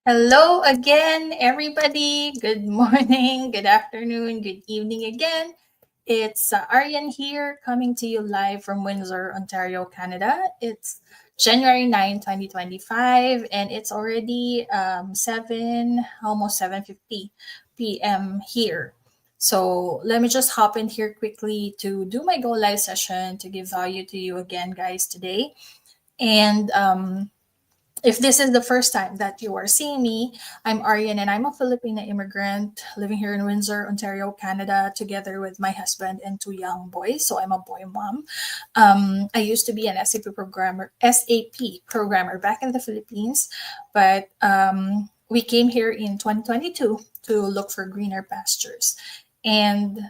Hello again, everybody. Good morning, good afternoon, good evening again. It's Aryan here coming to you live from Windsor, Ontario, Canada. It's January 9, 2025, and it's already 7, almost 7:50 p.m. here. So let me just hop in here quickly to do my go live session to give value to you again, guys, today. And if this is the first time that you are seeing me, I'm Aryan and I'm a Filipino immigrant living here in Windsor, Ontario, Canada, together with my husband and two young boys. So I'm a boy mom. I used to be an SAP programmer back in the Philippines, but we came here in 2022 to look for greener pastures. And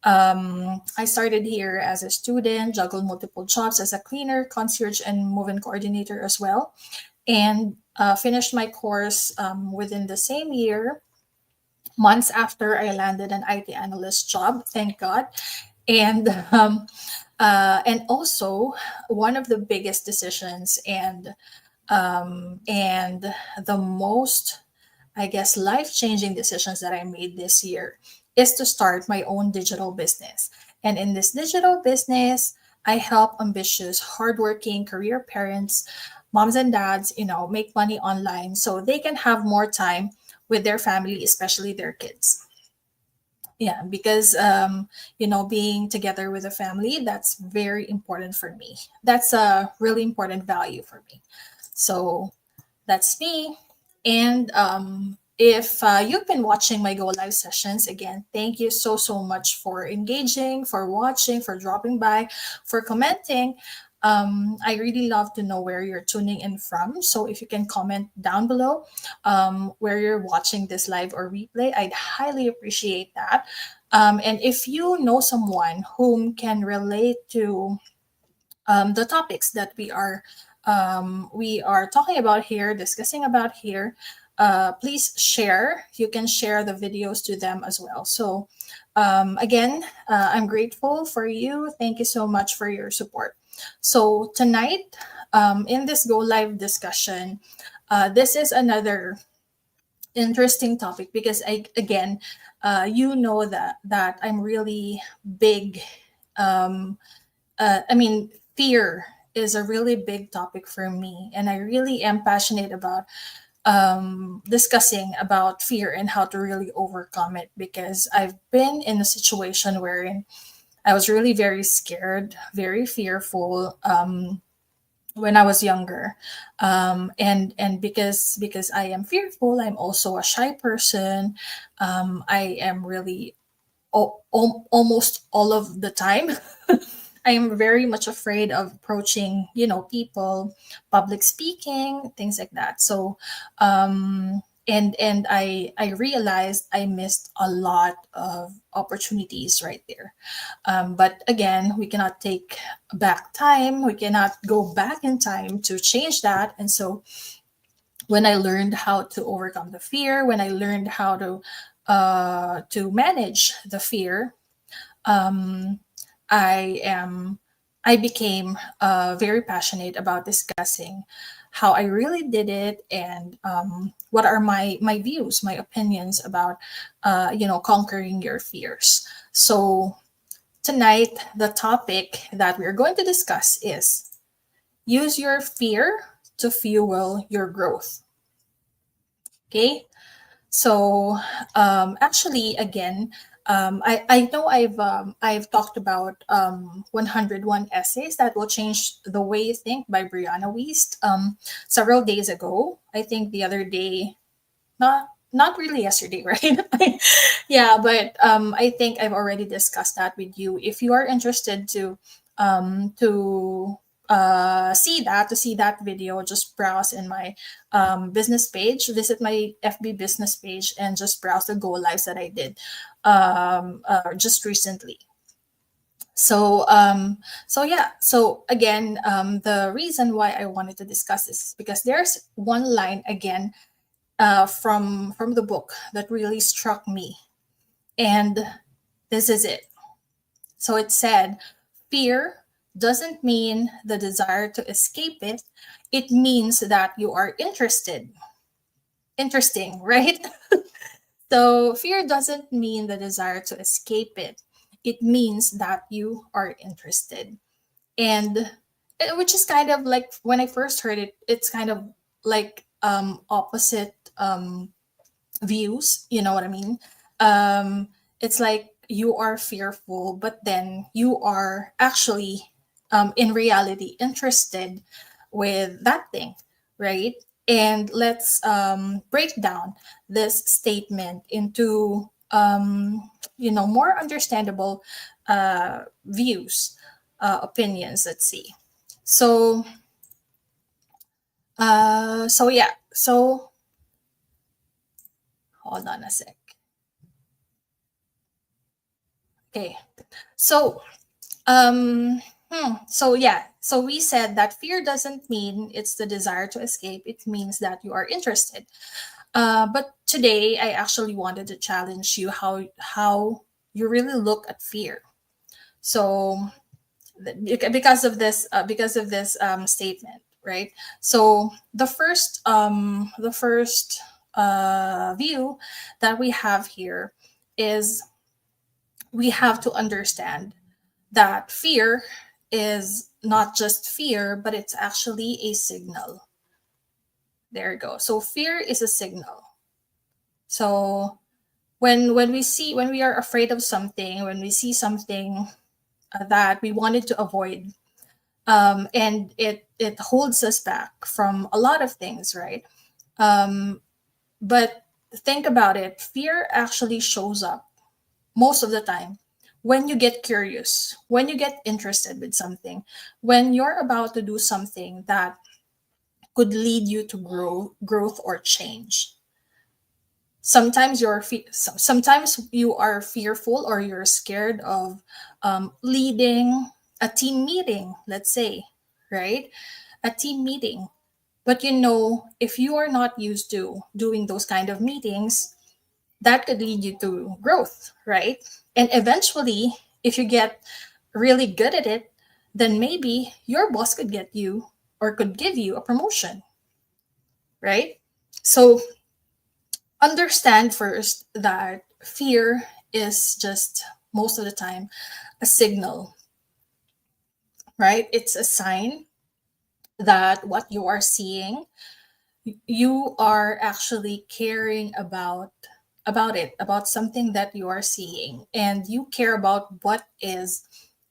I started here as a student, juggled multiple jobs as a cleaner, concierge, and move-in coordinator as well, and finished my course within the same year, months after I landed an IT analyst job, thank God. And and also one of the biggest decisions and the most, I guess, life changing decisions that I made this year is to start my own digital business. And in this digital business, I help ambitious, hardworking career parents, moms and dads, make money online so they can have more time with their family, especially their kids. Yeah, because being together with a family, that's very important for me. That's a really important value for me. So that's me. And if you've been watching my Go Live sessions, again, thank you so much for engaging, for watching, for dropping by, for commenting. I really love to know where you're tuning in from. So if you can comment down below where you're watching this live or replay, I'd highly appreciate that. And if you know someone whom can relate to the topics that we are talking about here, discussing about here, please share. You can share the videos to them as well. So again, I'm grateful for you. Thank you so much for your support. So tonight, in this Go Live discussion, this is another interesting topic because you know that I'm really big. I mean, fear is a really big topic for me, and I really am passionate about discussing about fear and how to really overcome it because I've been in a situation wherein I was really very scared, very fearful. When I was younger, and because I am fearful, I'm also a shy person. I am really almost all of the time. I am very much afraid of approaching, people, public speaking, things like that. So, and I realized I missed a lot of opportunities right there. But again, we cannot take back time. We cannot go back in time to change that. And so, when I learned how to overcome the fear, when I learned how to manage the fear, um, I am I became very passionate about discussing how I really did it and what are my views, my opinions about conquering your fears. So tonight, the topic that we're going to discuss is use your fear to fuel your growth. Okay, so actually, again, I know I've talked about 101 essays that will change the way you think by Brianna Wiest several days ago. I think the other day, not really yesterday, right? Yeah, but I think I've already discussed that with you. If you are interested to see that video, just browse in my business page, visit my FB business page, and just browse the go lives that I did just recently. So yeah. So again, the reason why I wanted to discuss this is because there's one line again from the book that really struck me, and this is it. So it said, fear doesn't mean the desire to escape it. It means that you are interested. interesting, right? So fear doesn't mean the desire to escape it. It means that you are interested. And which is kind of like when I first heard it, it's kind of like opposite views, you know what I mean? Um it's like you are fearful, but then you are actually in reality interested with that thing, right? And let's break down this statement into more understandable views, opinions, let's see. So so hold on a sec. Okay. So so we said that fear doesn't mean it's the desire to escape. It means that you are interested. But today, I actually wanted to challenge you how you really look at fear. So because of this statement, right? So the first view that we have here is we have to understand that fear is not just fear, but it's actually a signal. There you go. So fear is a signal. So when we are afraid of something, when we see something that we wanted to avoid, and it holds us back from a lot of things, right? Um, but think about it. Fear actually shows up most of the time when you get curious, when you get interested with something, when you're about to do something that could lead you to growth or change. Sometimes you are fearful or you're scared of leading a team meeting, let's say, right? A team meeting. But if you are not used to doing those kind of meetings, that could lead you to growth, right? And eventually, if you get really good at it, then maybe your boss could get you or could give you a promotion, right? So understand first that fear is just most of the time a signal, right? It's a sign that what you are seeing, you are actually caring about something that you are seeing, and you care about what is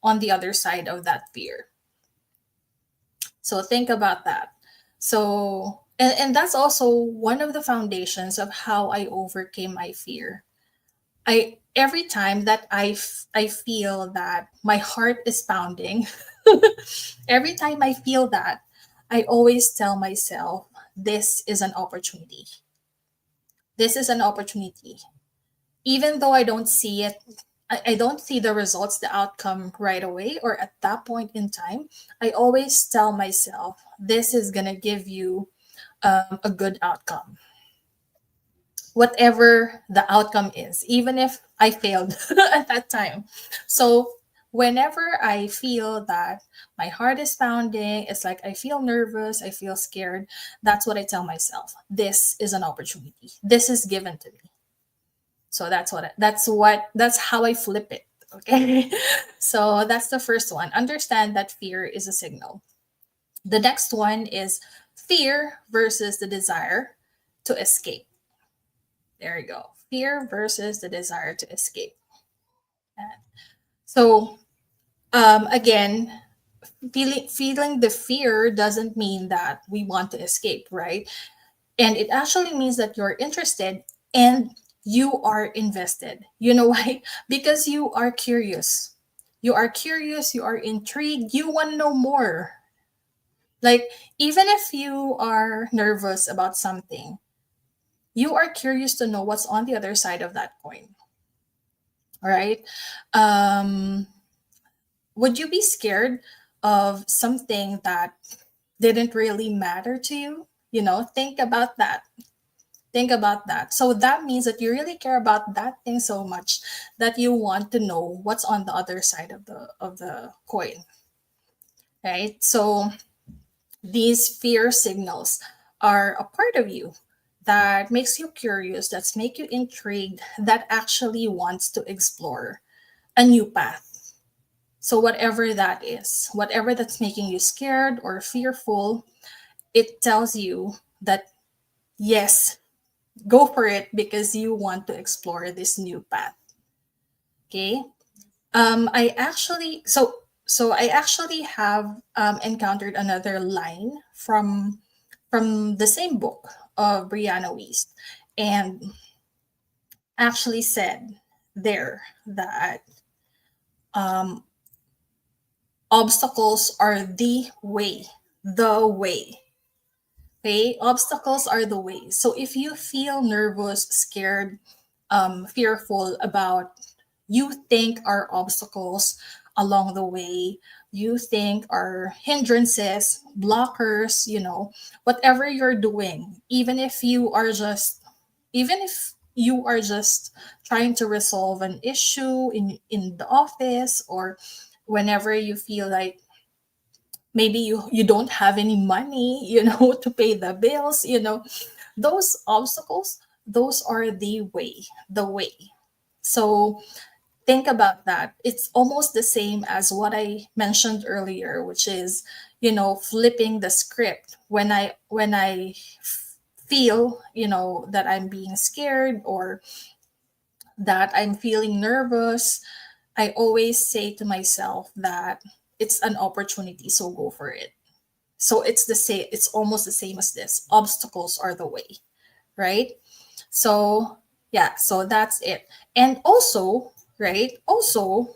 on the other side of that fear. So think about that. So and that's also one of the foundations of how I overcame my fear. I every time that I feel that my heart is pounding, every time I feel that, I always tell myself, this is an opportunity. This is an opportunity. Even though I don't see it, I don't see the results, the outcome right away or at that point in time, I always tell myself, this is going to give you a good outcome, whatever the outcome is, even if I failed at that time. So, whenever I feel that my heart is pounding, it's like I feel nervous, I feel scared, that's what I tell myself. This is an opportunity. This is given to me. So that's how I flip it. Okay. So that's the first one. Understand that fear is a signal. The next one is fear versus the desire to escape. There you go. Fear versus the desire to escape. So again, feeling the fear doesn't mean that we want to escape, right? And it actually means that you're interested and you are invested. You know why? Because you are curious. You are curious, you are intrigued, you want to know more. Like, even if you are nervous about something, you are curious to know what's on the other side of that coin. All right. Um, would you be scared of something that didn't really matter to you? Think about that. Think about that. So that means that you really care about that thing so much that you want to know what's on the other side of the coin, right? So these fear signals are a part of you that makes you curious, that's make you intrigued, that actually wants to explore a new path. So whatever that is, whatever that's making you scared or fearful, it tells you that yes, go for it because you want to explore this new path. Okay. I actually I actually have encountered another line from the same book of Brianna Wiest, and actually said there that um, obstacles are the way. Okay, obstacles are the way. So if you feel nervous, scared, fearful about you think are obstacles along the way, you think are hindrances, blockers, whatever you're doing, even if you are just trying to resolve an issue in the office, or whenever you feel like maybe you don't have any money to pay the bills, those obstacles, those are the way. So think about that. It's almost the same as what I mentioned earlier, which is, flipping the script. When I feel, that I'm being scared, or that I'm feeling nervous, I always say to myself that it's an opportunity, so go for it. So it's almost the same as this. Obstacles are the way, right? So yeah, so that's it. And also, right? Also,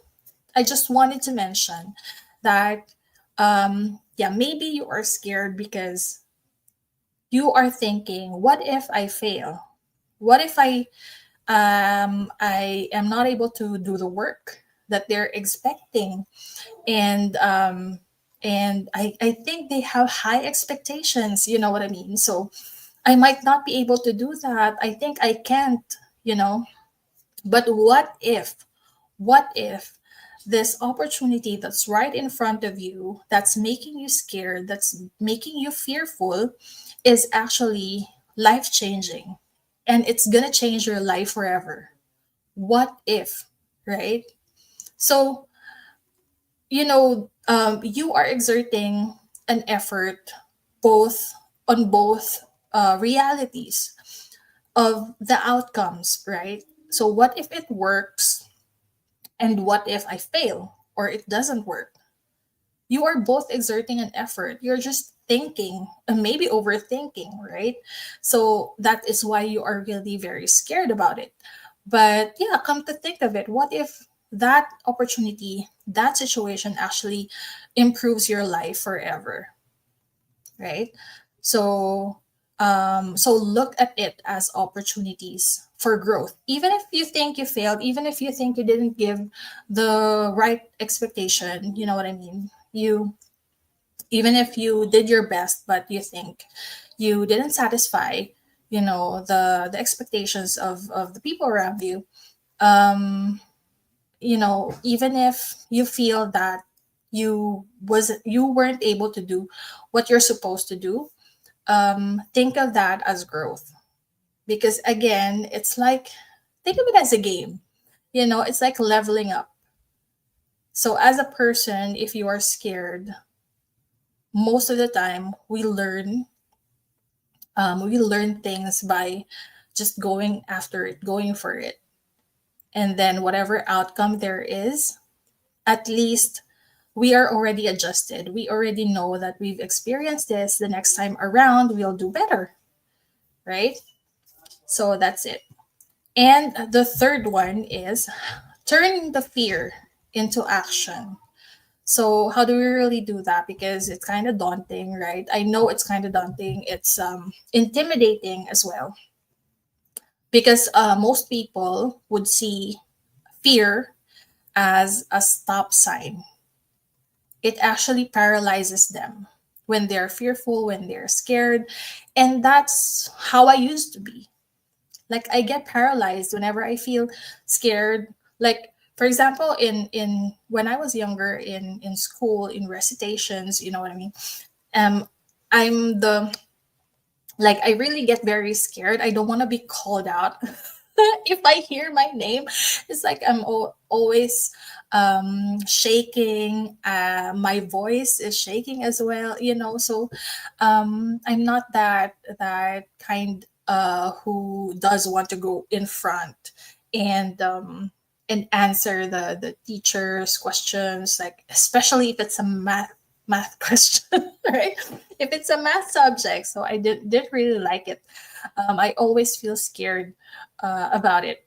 I just wanted to mention that yeah, maybe you are scared because you are thinking, what if I fail? What if I am not able to do the work that they're expecting? And I think they have high expectations, you know what I mean? So I might not be able to do that. I think I can't, you know. But what if this opportunity that's right in front of you, that's making you scared, that's making you fearful, is actually life changing, and it's gonna change your life forever? What if, right? So, you are exerting an effort both on both realities of the outcomes, right? So, what if it works, and what if I fail or it doesn't work? You are both exerting an effort. You're just thinking and maybe overthinking, right? So, that is why you are really very scared about it. But yeah, come to think of it, what if that opportunity, that situation actually improves your life forever, right? So, so look at it as opportunities for growth. Even if you think you failed, even if you think you didn't give the right expectation, you know what I mean? Even if you did your best, but you think you didn't satisfy, the expectations of the people around you, um even if you feel that you weren't able to do what you're supposed to do, think of that as growth. Because again, it's like, think of it as a game. It's like leveling up. So as a person, if you are scared, most of the time we learn things by just going after it, going for it. And then whatever outcome there is, at least we are already adjusted. We already know that we've experienced this. The next time around, we'll do better, right? So that's it. And the third one is turning the fear into action. So how do we really do that? Because it's kind of daunting, right? I know it's kind of daunting. It's intimidating as well. Because most people would see fear as a stop sign. It actually paralyzes them when they're fearful, when they're scared. And that's how I used to be. Like, I get paralyzed whenever I feel scared. Like, for example, in when I was younger, in school, in recitations, you know what I mean? um I'm the Like I really get very scared. I don't want to be called out. If I hear my name, it's like I'm always shaking. My voice is shaking as well, you know. So I'm not that kind who does want to go in front and answer the teacher's questions, like especially if it's a math question, right? If it's a math subject. So I didn't really like it. I always feel scared about it.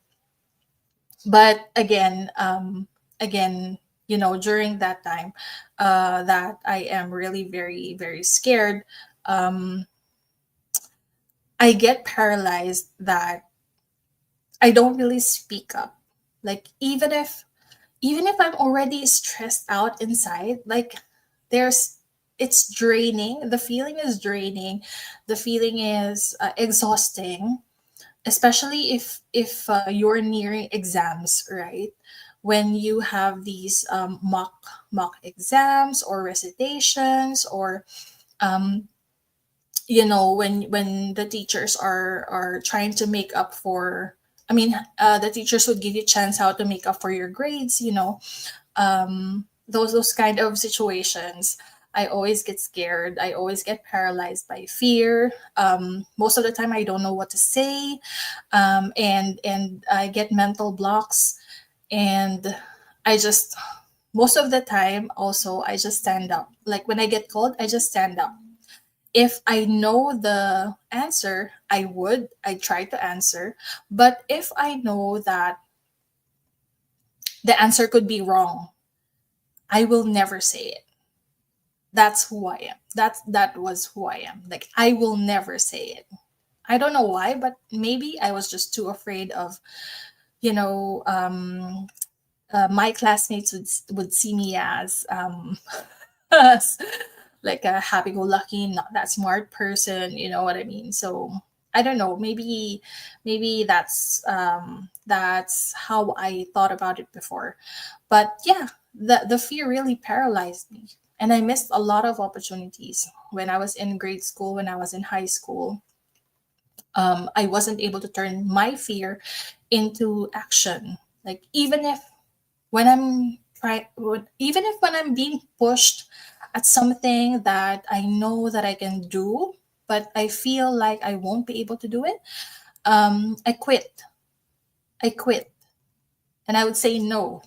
But again, you know, during that time, that I am really very very scared. Um, I get paralyzed that I don't really speak up. Like even if I'm already stressed out inside, like there's it's draining. The feeling is draining. The feeling is exhausting, especially if you're nearing exams, right? When you have these mock exams or recitations, or um, you know, when the teachers are trying to make up for, I mean, the teachers would give you a chance how to make up for your grades, you know. Those kind of situations, I always get scared. I always get paralyzed by fear. Most of the time I don't know what to say. And I get mental blocks. And I just most of the time also I just stand up. Like when I get called, I just stand up. If I know the answer, I try to answer. But if I know that the answer could be wrong, I will never say it. That's who I am. That was who I am. Like I will never say it. I don't know why, but maybe I was just too afraid of, you know, my classmates would see me as as like a happy-go-lucky, not that smart person. You know what I mean? So I don't know. Maybe that's how I thought about it before. But yeah, the fear really paralyzed me, and I missed a lot of opportunities when I was in grade school, when I was in high school. I wasn't able to turn my fear into action. Like when I'm even if when I'm being pushed at something that I know that I can do, but I feel like I won't be able to do it, I quit. I quit, and I would say no.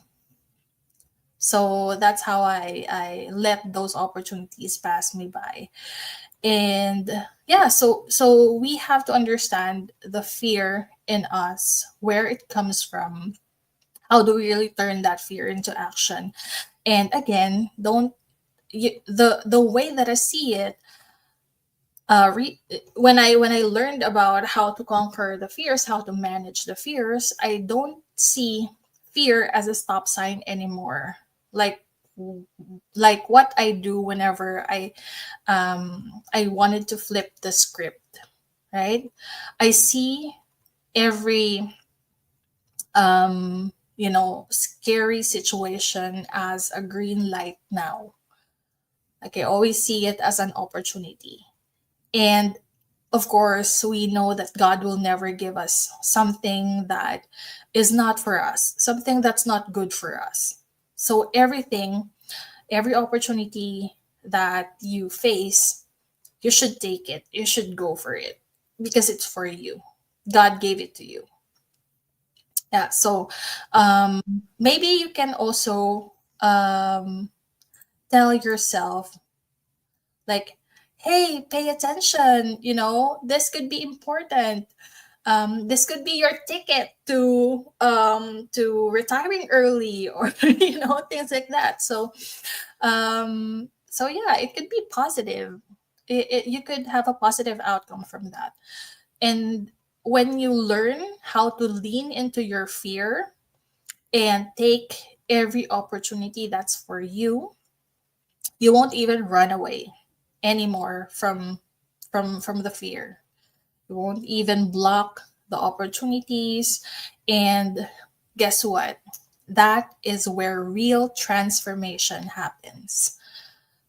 So that's how I let those opportunities pass me by. And yeah, so we have to understand the fear in us, where it comes from. How do we really turn that fear into action? And again, don't the way that I see it, when I learned about how to conquer the fears, how to manage the fears, I don't see fear as a stop sign anymore. Like like what I do whenever I wanted to flip the script, right? I see every you know, scary situation as a green light now. Like I always see it as an opportunity. And of course, we know that God will never give us something that is not for us, something that's not good for us. So every opportunity that you face, you should take it. You should go for it because it's for you. God gave it to you. Yeah. So um, maybe you can also tell yourself, like, hey, pay attention. You know, this could be important. This could be your ticket to retiring early, or you know, things like that. So yeah, it could be positive. You could have a positive outcome from that. And when you learn how to lean into your fear and take every opportunity that's for you, you won't even run away anymore from the fear. You won't even block the opportunities. And guess what? That is where real transformation happens.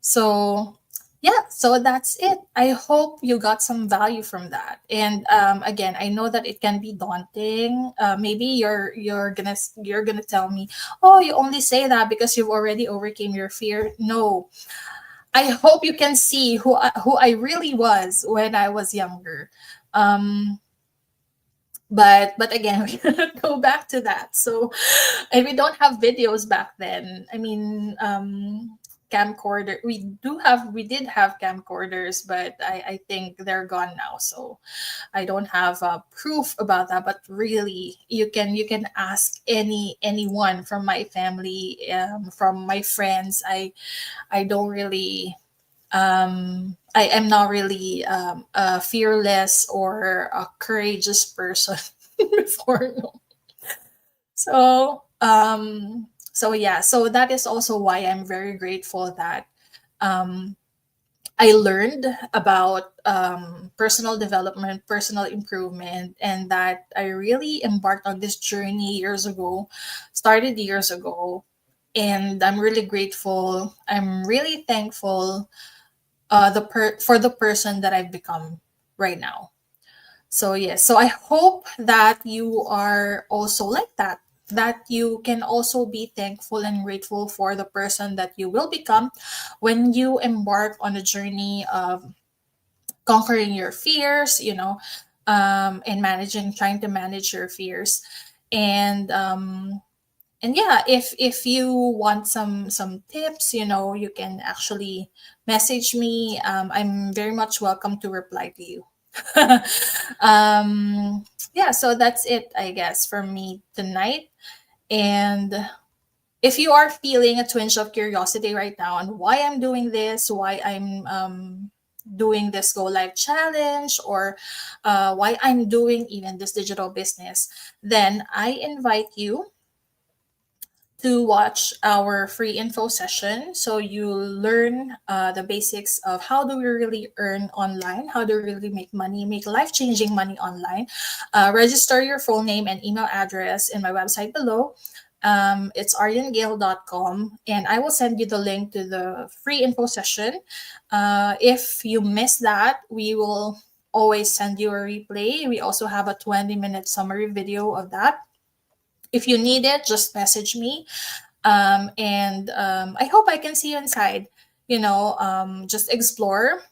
So yeah, so that's it. I hope you got some value from that. And again, I know that it can be daunting. Maybe you're gonna tell me, oh, you only say that because you've already overcame your fear. No, I hope you can see who I really was when I was younger. Um, but again, we cannot go back to that. So, and we don't have videos back then. I mean, camcorder. We did have camcorders, but I think they're gone now. So I don't have proof about that. But really, you can ask anyone from my family, from my friends. I don't really I am not really a fearless or a courageous person before. No. So yeah, so that is also why I'm very grateful that um, I learned about personal development, personal improvement, and that I really embarked on this journey years ago, started years ago. And I'm really grateful. I'm really thankful for the person that I've become right now. So yes, so I hope that you are also like that. That you can also be thankful and grateful for the person that you will become when you embark on a journey of conquering your fears, and trying to manage your fears. And and yeah, if you want some tips, you can actually message me. I'm very much welcome to reply to you. Yeah, so that's it, I guess, for me tonight. And if you are feeling a twinge of curiosity right now on why I'm doing this, why I'm doing this Go Live challenge, or why I'm doing even this digital business, then I invite you to watch our free info session, so you learn the basics of how do we really earn online, how do we really make money, make life-changing money online. Register your full name and email address in my website below. It's aryangale.com, and I will send you the link to the free info session. If you miss that, we will always send you a replay. We also have a 20-minute summary video of that. If you need it, just message me, and I hope I can see you inside. Just explore,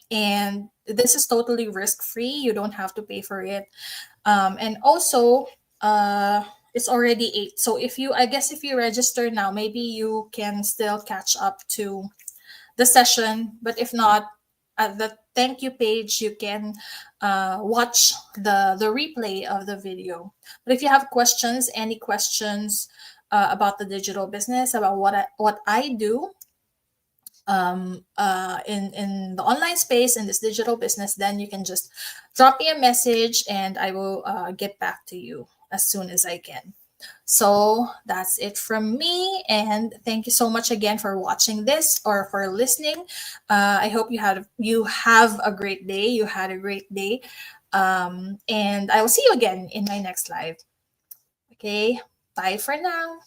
and this is totally risk free. You don't have to pay for it, and also uh, it's already 8. So I guess if you register now, maybe you can still catch up to the session. But if not, at the thank you page, you can watch the replay of the video. But if you have questions, any questions about the digital business, about what I do in the online space, in this digital business, then you can just drop me a message, and I will get back to you as soon as I can. So that's it from me. And thank you so much again for watching this or for listening. I hope you have a great day. You had a great day. And I will see you again in my next live. Okay. Bye for now.